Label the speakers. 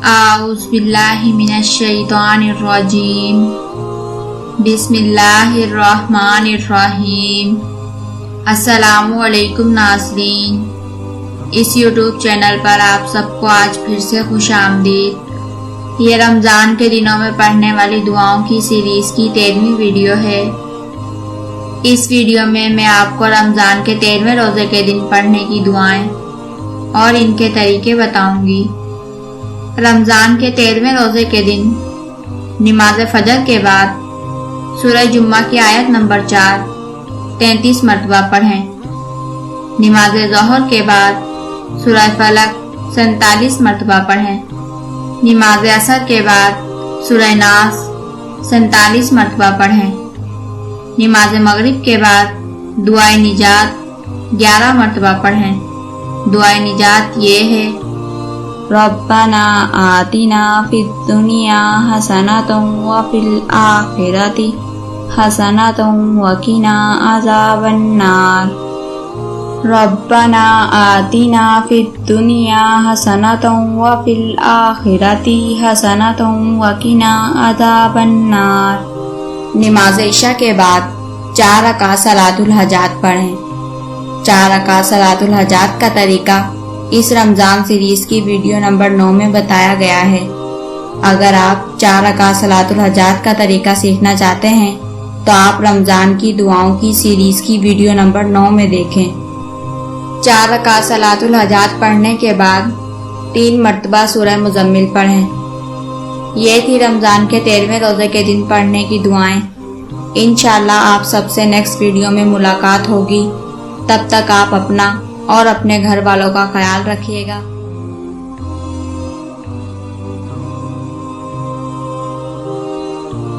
Speaker 1: اعوذ باللہ من الشیطان الرجیم بسم اللہ الرحمن الرحیم۔ السلام علیکم ناظرین، اس یوٹیوب چینل پر آپ سب کو آج پھر سے خوش آمدید۔ یہ رمضان کے دنوں میں پڑھنے والی دعاؤں کی سیریز کی 13ویں ویڈیو ہے۔ اس ویڈیو میں آپ کو رمضان کے 13ویں روزے کے دن پڑھنے کی دعائیں اور ان کے طریقے بتاؤں گی۔ رمضان کے 13ویں روزے کے دن نماز فجر کے بعد سورہ جمعہ کی آیت نمبر 4 33 مرتبہ پڑھیں۔ نماز ظہر کے بعد سورہ فلق 47 مرتبہ پڑھیں۔ نماز عصر کے بعد سورہ ناس 47 مرتبہ پڑھیں۔ نماز مغرب کے بعد دعائے نجات 11 مرتبہ پڑھیں۔ دعائے نجات یہ ہے: ربنا آتنا فی الدنیا حسنۃ وفی الآخرۃ حسنۃ وقنا عذاب النار۔ ربنا آتنا فی الدنیا حسنۃ وفی الآخرۃ حسنۃ وقنا عذاب النار۔ نماز عشاء کے بعد 4 رکعت صلاۃ الحاجات پڑھیں۔ 4 رکعت صلاۃ الحاجات کا طریقہ اس رمضان سیریز کی ویڈیو نمبر 9 میں بتایا گیا ہے۔ اگر آپ 4 رکعت صلاۃ الحاجات کا طریقہ سیکھنا چاہتے ہیں تو آپ رمضان کی دعاؤں کی سیریز کی ویڈیو نمبر 9 میں دیکھیں۔ 4 رکعت صلاۃ الحاجات پڑھنے کے بعد 3 مرتبہ سورہ مزمل پڑھیں۔ یہ تھی رمضان کے 13ویں روزے کے دن پڑھنے کی دعائیں۔ انشاءاللہ آپ سب سے نیکسٹ ویڈیو میں ملاقات ہوگی۔ تب تک آپ اپنا اور اپنے گھر والوں کا خیال رکھیے گا۔